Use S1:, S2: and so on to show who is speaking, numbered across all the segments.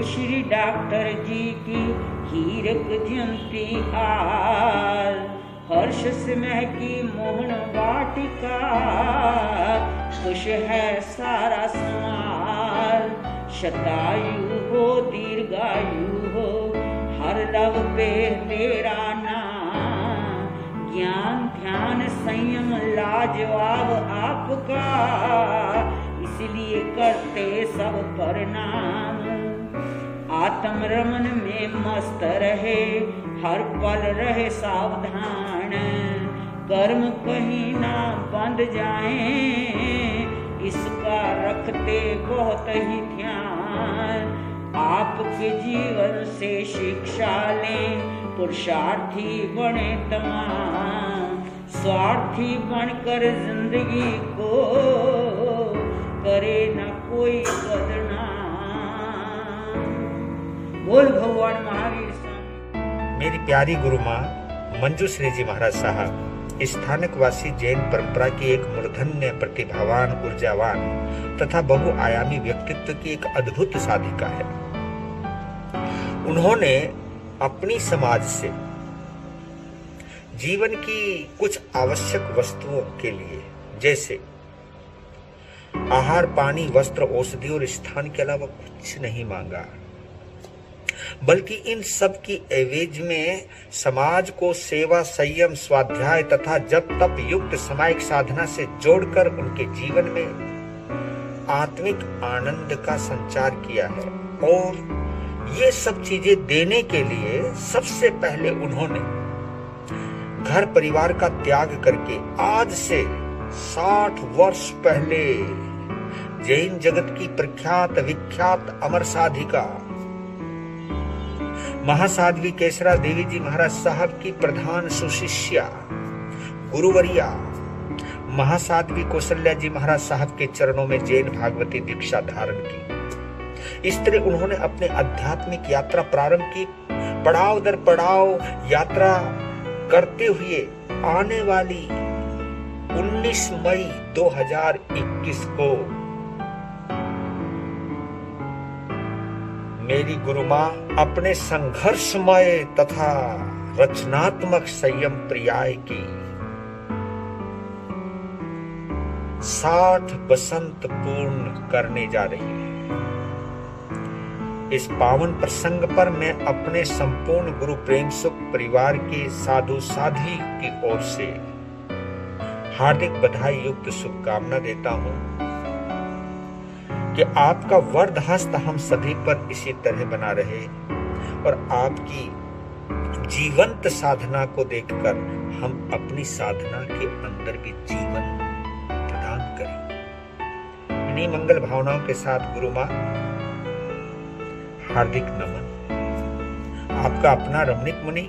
S1: Shri doctor जी की हीरक जयंती आल, हर्ष से महकी मोहन वाटिका, खुश है सारा समाज। शतायु हो दीर्घायु हो, हर लव पे तेरा नाम, ज्ञान ध्यान संयम लाजवाब आपका, इसलिए करते सब प्रणाम। आत्म रमन में मस्त रहे, हर पल रहे सावधान, कर्म कहीं ना बंद जाए, इसका रखते बहुत ही ध्यान। आपके जीवन से शिक्षा लें, पुरुषार्थी बने तमाम, स्वार्थी बनकर जिंदगी को करे न कोई बदनाम। बोल भगवान महावीर स्वामी।
S2: मेरी प्यारी गुरु माँ मंजूश्री जी महाराज साहब स्थानकवासी जैन परंपरा की एक मूर्धन्य, प्रतिभावान, ऊर्जावान तथा बहुआयामी व्यक्तित्व की एक अद्भुत साधिका है। उन्होंने अपनी समाज से जीवन की कुछ आवश्यक वस्तुओं के लिए, जैसे आहार, पानी, वस्त्र, औषधि और स्थान के अलावा कुछ नहीं मांगा, बल्कि इन सब की एवज में समाज को सेवा, संयम, स्वाध्याय तथा जप तप युक्त सामायिक साधना से जोड़कर उनके जीवन में आत्मिक आनंद का संचार किया है। और ये सब चीजें देने के लिए सबसे पहले उन्होंने घर परिवार का त्याग करके आज से 60 वर्ष पहले जैन जगत की प्रख्यात विख्यात अमर साधिका महासाध्वी केसरा देवी जी महाराज साहब की प्रधान सुशिष्या गुरुवरिया महासाध्वी कौशल्या जी महाराज साहब के चरणों में जैन भागवती दीक्षा धारण की। इस तरह उन्होंने अपने आध्यात्मिक यात्रा प्रारंभ की। पड़ाव दर पड़ाव यात्रा करते हुए आने वाली 19 मई 2021 को मेरी गुरु माँ अपने संघर्षमय तथा रचनात्मक संयम पर्याय की 60 बसंत पूर्ण करने जा रही है। इस पावन प्रसंग पर मैं अपने संपूर्ण गुरु प्रेम सुख परिवार के साधु साध्वी की ओर से हार्दिक बधाई युक्त शुभकामना देता हूं कि आपका वरद हस्त हम सभी पर इसी तरह बना रहे और आपकी जीवंत साधना को देखकर हम अपनी साधना के अंदर भी जीवन प्रदान करें। इन्हीं मंगल भावनाओं के साथ गुरु मां हार्दिक नमन। आपका अपना रमणीक मुनि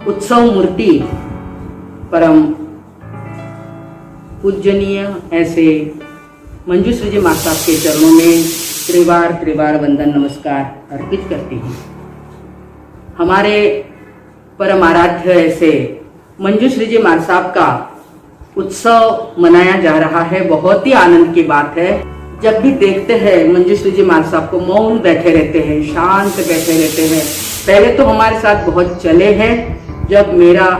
S1: उत्सव मूर्ति परम पूजनीय ऐसे मंजूश्री जी माँ साहब के चरणों में त्रिवार वंदन नमस्कार अर्पित करती हूँ। हमारे परम आराध्य ऐसे मंजूश्री जी माँ साहब का उत्सव मनाया जा रहा है। बहुत ही आनंद की बात है। जब भी देखते हैं मंजूश्री जी माँ साहब को मौन बैठे रहते हैं, शांत बैठे रहते हैं। पहले तो हमारे साथ बहुत चले हैं। जब मेरा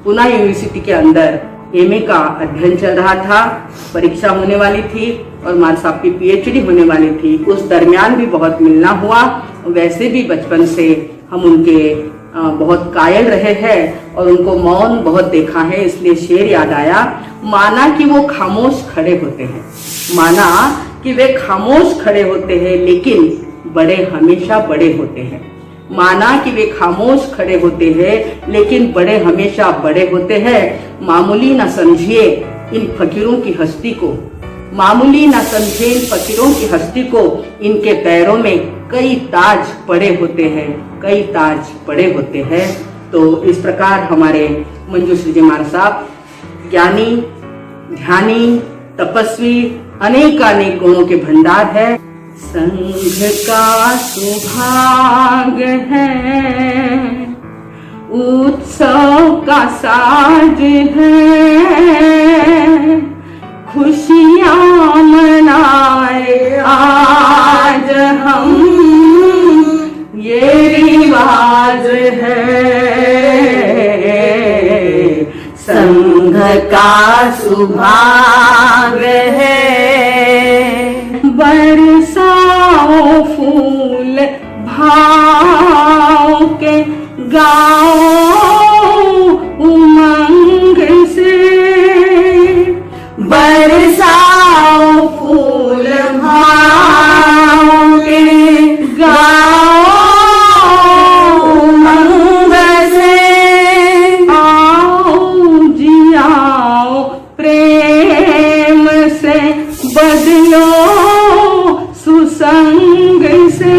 S1: पुणे यूनिवर्सिटी के अंदर एमए का अध्ययन चल रहा था, परीक्षा होने वाली थी और माँ साहब की पीएचडी होने वाली थी, उस दरमियान भी बहुत मिलना हुआ। वैसे भी बचपन से हम उनके बहुत कायल रहे हैं और उनको मौन बहुत देखा है, इसलिए शेर याद आया। माना कि वो खामोश खड़े होते हैं, माना कि वे खामोश खड़े होते हैं, लेकिन बड़े हमेशा बड़े होते हैं। माना कि वे खामोश खड़े होते हैं, लेकिन बड़े हमेशा बड़े होते हैं। मामूली न समझिए इन फकीरों की हस्ती को, मामूली न समझिए इन फकीरों की हस्ती को। इनके पैरों में कई ताज पड़े होते हैं, कई ताज पड़े होते हैं। तो इस प्रकार हमारे मंजूश्री जी महाराज साहब ज्ञानी, ध्यानी, तपस्वी, अनेकानेक गुणों के भंडार है। संघ का सुभाग है, उत्सव का साज है, खुशियां मनाए आज हम रिवाज है, संघ का सुभाग है। बरसाओ फूल भाव के, गाओ उमंग से। बरसाओ फूल भाव के, गाओ उमंग से। आओ जियाओ प्रेम से, बदलो सुसंग से।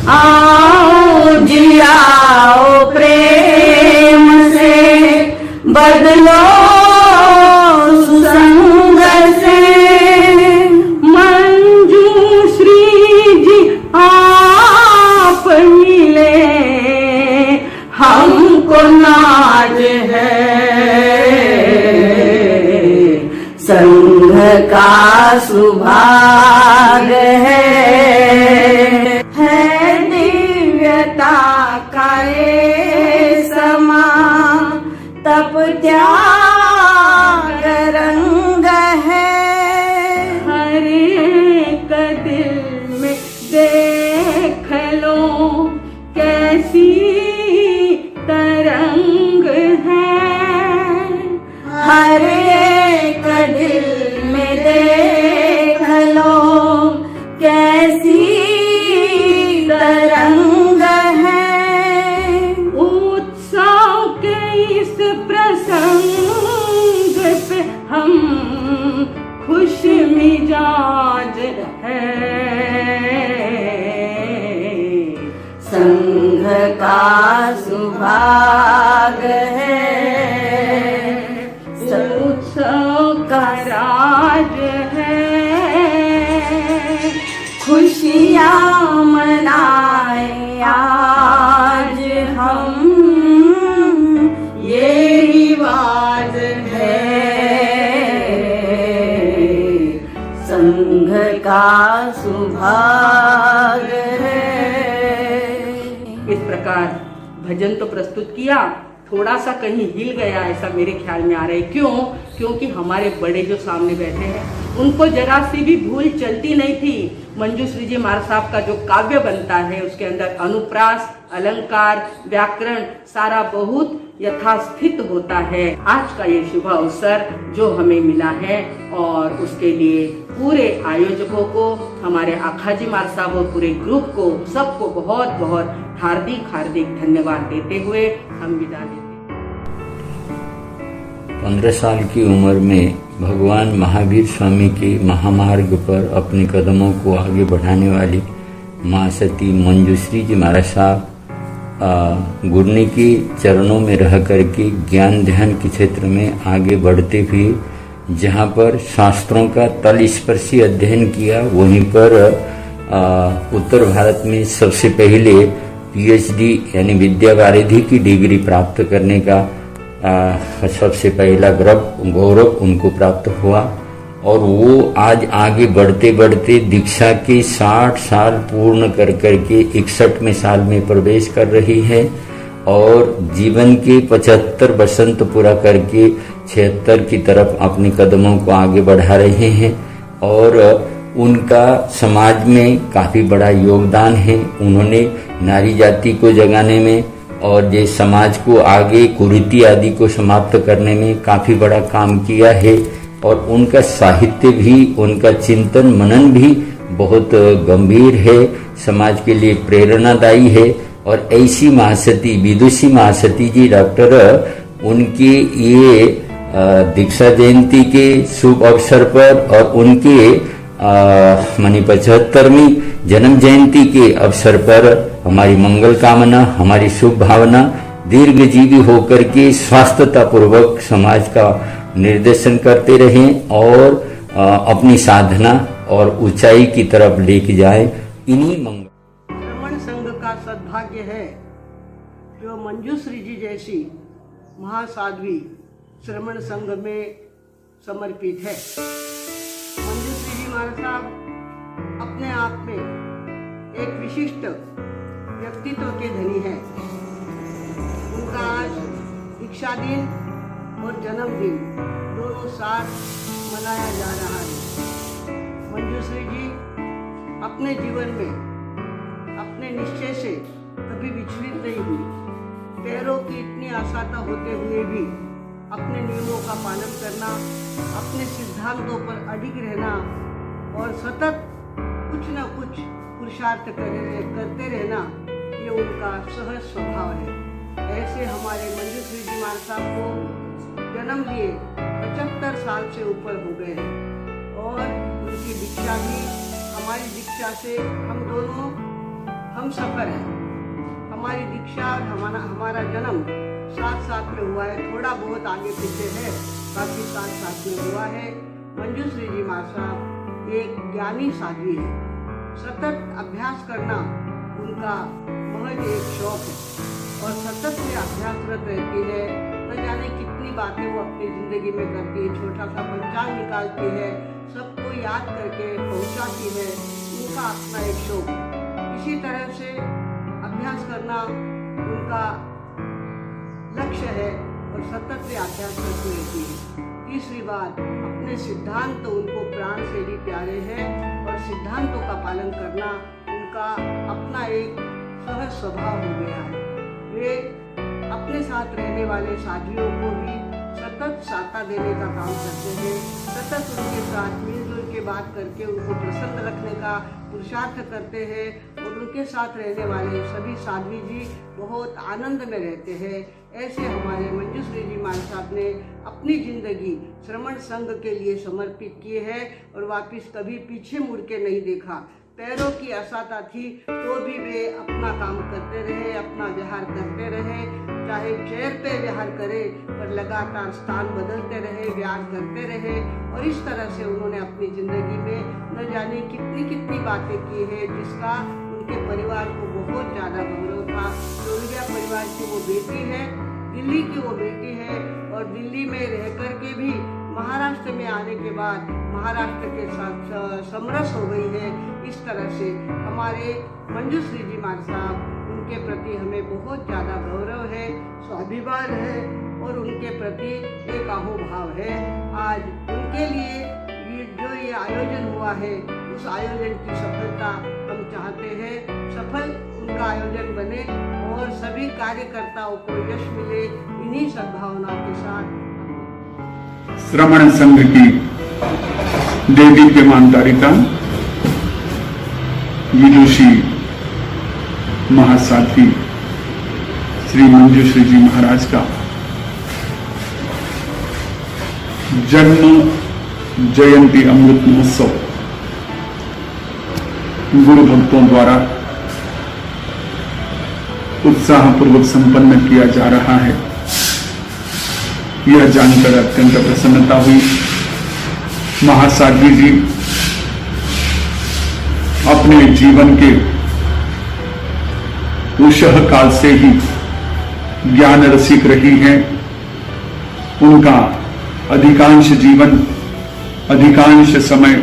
S1: आओ जियाओ प्रेम से, बदलो सुसंग से। मंजूश्री जी आप मिले, हमको नाज है, संघ का सुभाग है। दिव्यता का ये समा, तप त्याग रंग है। हर एक दिल में देख लो, कैसी तरंग है। हर एक दिल में देख लो, कैसी तरंग है। उत्सव के इस प्रसंग पे हम खुश मिजाज है, संघ का सुभाग है। उत्सव का राज है, खुशियाँ मनाए आज हम, ये रिवाज है, संघ का सुभाग है। इस प्रकार भजन तो प्रस्तुत किया, थोड़ा सा कहीं हिल गया ऐसा मेरे ख्याल में आ रहा है। क्यों? क्योंकि हमारे बड़े जो सामने बैठे हैं उनको जरा सी भी भूल चलती नहीं थी। मंजूश्री जी महाराज साहब का जो काव्य बनता है उसके अंदर अनुप्रास, अलंकार, व्याकरण सारा बहुत यथास्थित होता है। आज का ये शुभ अवसर जो हमें मिला है और उसके लिए पूरे आयोजकों को, हमारे आखाजी महाराज साहब और पूरे ग्रुप को, सबको बहुत बहुत हार्दिक हार्दिक धन्यवाद देते हुए हम विदा लेते हैं।
S3: 15 साल की उम्र में भगवान महावीर स्वामी के महामार्ग पर अपने कदमों को आगे बढ़ाने वाली माँ सती मंजूश्री जी महाराज साहब गुरनी के चरणों में रह करके ज्ञान ध्यान के क्षेत्र में आगे बढ़ते हुए जहाँ पर शास्त्रों का तलस्पर्शी अध्ययन किया, वहीं पर उत्तर भारत में सबसे पहले PhD यानी विद्या वारिधि की डिग्री प्राप्त करने का सबसे पहला गौरव उनको प्राप्त हुआ। और वो आज आगे बढ़ते बढ़ते दीक्षा के 60 साल पूर्ण कर करके 61वें साल में प्रवेश कर रही है और जीवन के 75 वसंत पूरा करके 76 की तरफ अपने कदमों को आगे बढ़ा रहे हैं। और उनका समाज में काफी बड़ा योगदान है। उन्होंने नारी जाति को जगाने में और ये समाज को आगे कुरीति आदि को समाप्त करने में काफी बड़ा काम किया है। और उनका साहित्य भी, उनका चिंतन मनन भी बहुत गंभीर है, समाज के लिए प्रेरणादायी है। और ऐसी महासती विदुषी महासती जी डॉक्टर उनके ये दीक्षा जयंती के शुभ अवसर पर और उनके 75वीं जन्म जयंती के अवसर पर हमारी मंगल कामना, हमारी शुभ भावना दीर्घजीवी होकर के स्वास्थ्यता पूर्वक समाज का निर्देशन करते रहें और अपनी साधना और ऊंचाई की तरफ लेके जाएं। इन्हीं मंगल
S4: श्रमण संघ का सद्भाग्य है जो मंजूश्री जी जैसी महासाध्वी श्रमण संघ में समर्पित है। मंजूश्री जी महाराज साहब अपने आप में एक विशिष्ट व्यक्तित्व के धनी हैं। उनका आज दीक्षा दिन और जन्मदिन दोनों साथ मनाया जा रहा है। मंजूश्री जी अपने जीवन में अपने निश्चय से कभी विचलित नहीं हुई। पैरों की इतनी आशाता होते हुए भी अपने नियमों का पालन करना, अपने सिद्धांतों पर अडिग रहना और सतत कुछ न कुछ पुरुषार्थ करते रहना, ये उनका सहज स्वभाव है। ऐसे हमारे मंजूश्री जी महाराज साहब को जन्म लिए 75 साल से ऊपर हो गए हैं और उनकी दीक्षा भी हमारी दीक्षा से हम दोनों हम सफर हैं। हमारी दीक्षा और हमारा जन्म साथ में हुआ है, थोड़ा बहुत आगे पीछे है, बाकी साथ में हुआ है। मंजूश्री जी महाराज साहब एक ज्ञानी साध्वी है। सतत अभ्यास करना उनका महज एक शौक है और सतत में अभ्यासरत रहती है। न जाने कितनी बातें वो अपनी जिंदगी में करती है, छोटा सा पंचांग निकालती है, सबको याद करके पहुंचाती है। उनका अपना एक शौक है। इसी तरह से अभ्यास करना उनका लक्ष्य है और सतत में अभ्यास करती रहती है। तीसरी बात, अपने सिद्धांत तो उनको प्राण से भी प्यारे हैं और सिद्धांतों का पालन करना उनका अपना एक सहज स्वभाव हो गया है। वे अपने साथ रहने वाले साथियों को भी सतत साथा देने का काम करते हैं। सतत उनके साथ मिलजुल के बात करके उनको प्रसन्न रखने का पुरुषार्थ करते हैं और उनके साथ रहने वाले सभी साध्वी जी बहुत आनंद में रहते हैं। ऐसे हमारे मंजूश्री जी महाराज साहब ने अपनी जिंदगी श्रमण संघ के लिए समर्पित की है और वापिस कभी पीछे मुड़ के नहीं देखा। पैरों की आशाता थी तो भी वे अपना काम करते रहे, अपना व्यवहार करते रहे, चाहे चेयर पे व्यवहार करे पर लगातार स्थान बदलते रहे, व्यवहार करते रहे और इस तरह से उन्होंने अपनी जिंदगी में न जाने कितनी बातें की है, जिसका उनके परिवार को बहुत ज़्यादा गौरव था। लोहिया परिवार की वो बेटी है, दिल्ली की वो बेटी है और दिल्ली में रह कर के भी महाराष्ट्र में आने के बाद महाराष्ट्र के साथ समरस हो गई है। इस तरह से हमारे मंजूश्री जी महाराज साहब, उनके प्रति हमें बहुत ज़्यादा गौरव है, स्वाभिमान है और उनके प्रति एक अहोभाव है। आज उनके लिए जो ये आयोजन हुआ है, उस आयोजन की सफलता हम चाहते हैं, सफल उनका आयोजन बने और सभी कार्यकर्ताओं को यश मिले। इन्हीं सद्भावनाओं के साथ
S5: श्रमण संघ की देवी पेमानदारिता विदुषी महासाध्वी श्री मंजूश्री जी महाराज का जन्म जयंती अमृत महोत्सव गुरु भक्तों द्वारा उत्साहपूर्वक संपन्न किया जा रहा है। यह जानकर अत्यंत प्रसन्नता हुई। महासाध्वी जी अपने जीवन के उषः काल से ही ज्ञान रसिक रही हैं। उनका अधिकांश जीवन, अधिकांश समय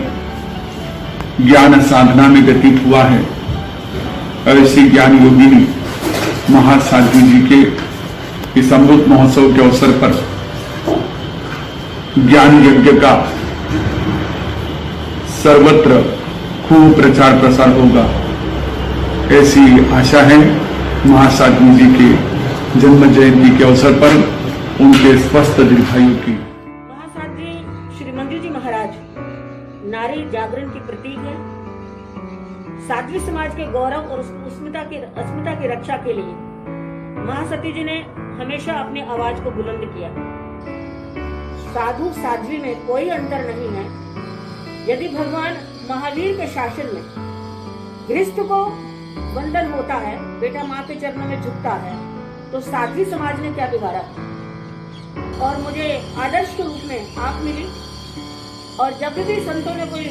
S5: ज्ञान साधना में व्यतीत हुआ है। ऐसी ज्ञान योगिनी महासाध्वी जी के इस अमृत महोत्सव के अवसर पर ज्ञान यज्ञ का सर्वत्र खूब प्रचार प्रसार होगा, ऐसी आशा है। महासाध्वी जी के जन्म जयंती के अवसर पर उनके स्वस्थ दीर्घायु की।
S6: महासाध्वी श्री मंजू जी महाराज नारी जागरण की प्रतीक है। साध्वी समाज के गौरव और अस्मिता की रक्षा के लिए महासती जी ने हमेशा अपनी आवाज को बुलंद किया। साधु साध्वी में कोई अंतर नहीं है। यदि भगवान महावीर के शासन में गृहस्थ को वंदन होता है, बेटा माँ के चरणों में झुकता है, तो साध्वी समाज ने क्या बिगाड़ा। और मुझे आदर्श के रूप में आप मिली और जब भी संतों ने कोई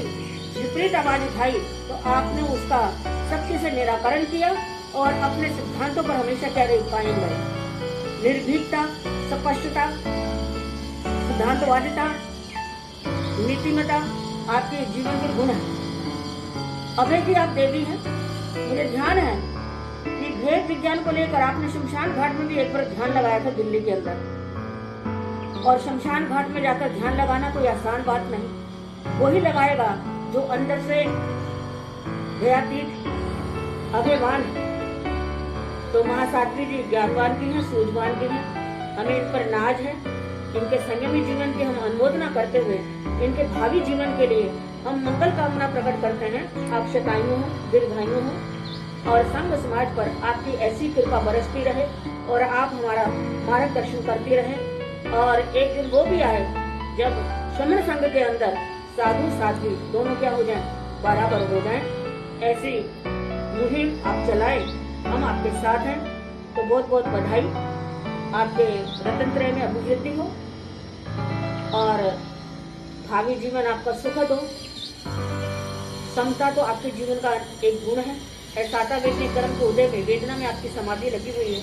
S6: विपरीत आवाज उठाई तो आपने उसका सख्ती से निराकरण किया और अपने सिद्धांतों पर हमेशा कायम रहे। निर्भीकता, स्पष्टता, सिद्धांतवादिता, नीतिमता आपके जीवन के गुण है। अभय की आप देवी हैं। मुझे ध्यान है कि वेद विज्ञान को लेकर आपने शमशान घाट में भी एक बार ध्यान लगाया था दिल्ली के अंदर, और शमशान घाट में जाकर ध्यान लगाना कोई आसान बात नहीं। वही लगाएगा जो अंदर से दयातीत अभिमान है। तो महासाध्वी जी ज्ञानवान भी हैं, सूझवान भी हैं। हमें इन पर नाज है। इनके संयमी जीवन की हम अनुमोदना करते हुए इनके भावी जीवन के लिए हम मंगल कामना प्रकट करते हैं। आप शतायु हो, दीर्घायु हो और संघ समाज पर आपकी ऐसी कृपा बरसती रहे और आप हमारा मार्गदर्शन करती रहे। और एक दिन वो भी आए जब श्रमण संघ के अंदर साधु साध्वी दोनों क्या हो जाएं, बराबर हो जाएं। ऐसी मुहिम आप चलाएं, हम आपके साथ हैं। तो बहुत बहुत बधाई। आपके रत्न त्रय में अभिवृद्धि हो और भावी जीवन आपका सुखद हो। समता तो आपके जीवन का एक गुण है। ऐसा वेदने कर्म के उदय में वेदना में आपकी समाधि लगी हुई है।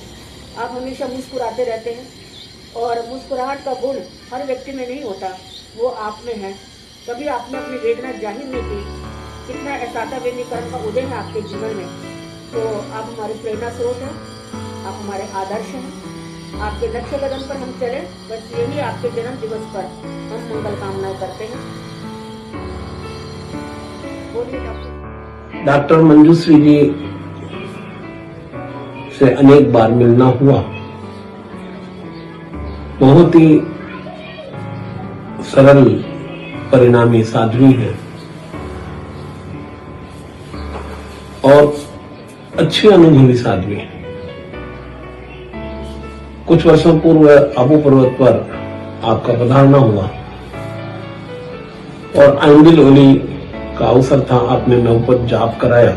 S6: आप हमेशा मुस्कुराते रहते हैं और मुस्कुराहट का गुण हर व्यक्ति में नहीं होता, वो आप में है। कभी आपने अपनी वेदना जाहिर नहीं की। कितना ऐसा वेदने कर्म का उदय है आपके जीवन में। तो आप हमारी प्रेरणा स्रोत हैं, आप हमारे आदर्श हैं। आपके लक्ष्य कदम पर हम चले, बस यही आपके जन्म दिवस पर हम मंगल कामनाएं करते हैं। बोलिए डॉक्टर।
S7: डॉक्टर मंजूश्री जी से अनेक बार मिलना हुआ। बहुत ही सरल परिणामी साध्वी है और अच्छी अनुभवी साध्वी है। कुछ वर्षों पूर्व आबू पर्वत पर आपका पधारना हुआ और आइंदिल ओली का अवसर था। आपने नवपद जाप कराया।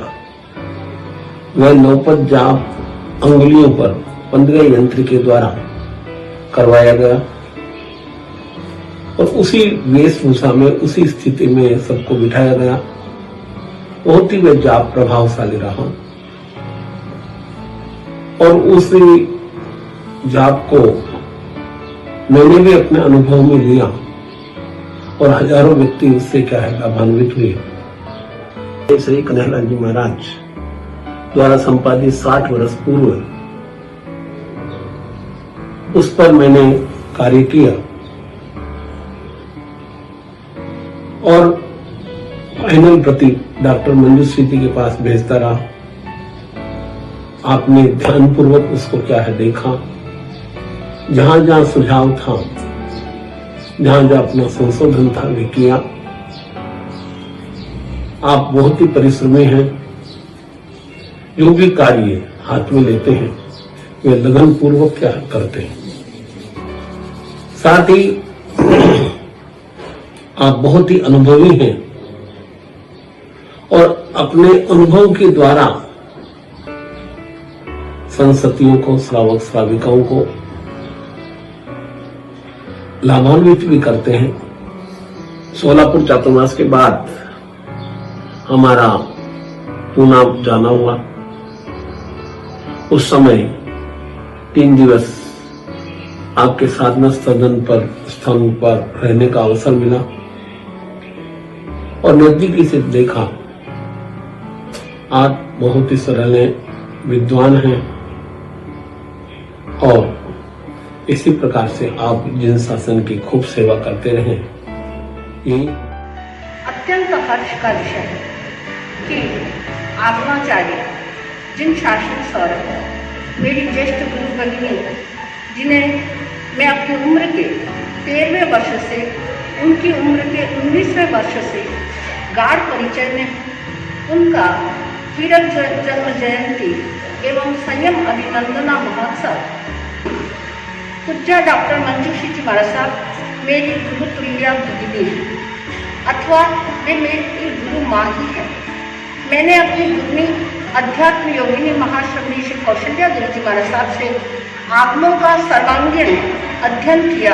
S7: वह नवपद जाप अंगुलियों पर 15 यंत्र के द्वारा करवाया गया और उसी वेशभूषा में, उसी स्थिति में सबको बिठाया गया। बहुत ही वह जाप प्रभावशाली रहा और उसी जाप को मैंने भी अपने अनुभव में लिया और हजारों व्यक्ति उससे क्या है लाभान्वित हुए। श्री कन्हैयालाल जी महाराज द्वारा संपादित 60 वर्ष पूर्व उस पर मैंने कार्य किया और फाइनल प्रति डॉक्टर मंजूश्री जी के पास भेजता रहा। आपने ध्यानपूर्वक उसको क्या है देखा, जहां जहां सुझाव था, जहां जहां अपना संशोधन था वे किया। आप बहुत ही परिश्रमी हैं। जो भी कार्य हाथ में लेते हैं वे लगन पूर्वक क्या करते हैं। साथ ही आप बहुत ही अनुभवी हैं और अपने अनुभव के द्वारा संसतियों को, श्रावक श्राविकाओं को लाभान्वित भी करते हैं। सोलापुर चातुर्मास के बाद हमारा पूना जाना हुआ। उस समय 3 दिवस आपके साधना सदन पर स्थान पर रहने का अवसर मिला और नजदीकी से देखा। आप बहुत ही सरल हैं, विद्वान हैं और इसी प्रकार से आप जिन शासन की खूब सेवा करते रहे। ये
S8: अत्यंत हर्ष का विषय है कि आत्माचार्य जिन शासन सर मेरी ज्येष्ठ गुरु भगिनी जिन्हें मैं अपनी उम्र के 13वें वर्ष से उनकी उम्र के 19वें वर्ष से गाढ़ परिचय में उनका हीरक जन्म जयंती एवं संयम अभिनंदना महोत्सव पूज्य डॉक्टर मंजूश्री जी महाराज साहब मेरी गुरु तुल्य भगिनी है अथवा वे मेरी गुरु माँ ही है। मैंने अपनी गुरुनी अध्यात्म योगिनी महाश्रमणी श्री कौशल्या देवी जी महाराज साहब से आगमों का सर्वांगीण अध्ययन किया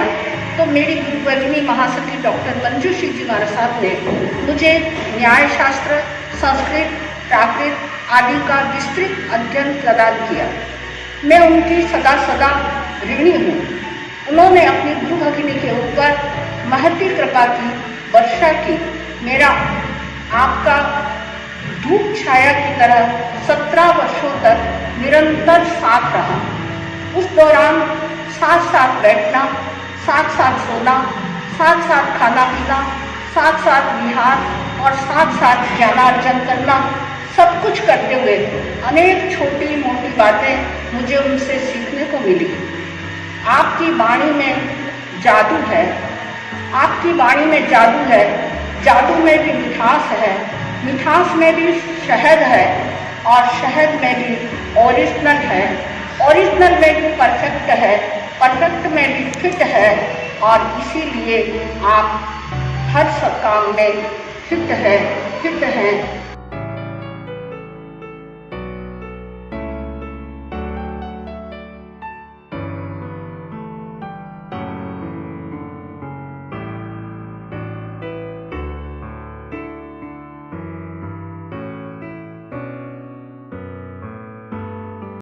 S8: तो मेरी गुरु भगिनी महासती डॉक्टर मंजूश्री जी महाराज साहब ने मुझे न्याय शास्त्र, संस्कृत, प्राकृत आदि का विस्तृत अध्ययन प्रदान किया। मैं उनकी सदा सदा ऋणी हूँ। उन्होंने अपनी गुरु भगिनी के ऊपर महती कृपा की वर्षा की। मेरा आपका धूप छाया की तरह 17 वर्षों तक निरंतर साथ रहा। उस दौरान साथ साथ बैठना, साथ साथ सोना, साथ साथ खाना पीना, साथ साथ विहार और साथ साथ ज्ञानार्जन करना, सब कुछ करते हुए अनेक छोटी मोटी बातें मुझे उनसे सीखने को मिली। आपकी वाणी में जादू है, आपकी वाणी में जादू है, जादू में भी मिठास है, मिठास में भी शहद है और शहद में भी ओरिजिनल है, ओरिजिनल में भी परफेक्ट है, परफेक्ट में भी फिट है और इसीलिए आप हर सब काम में फिट है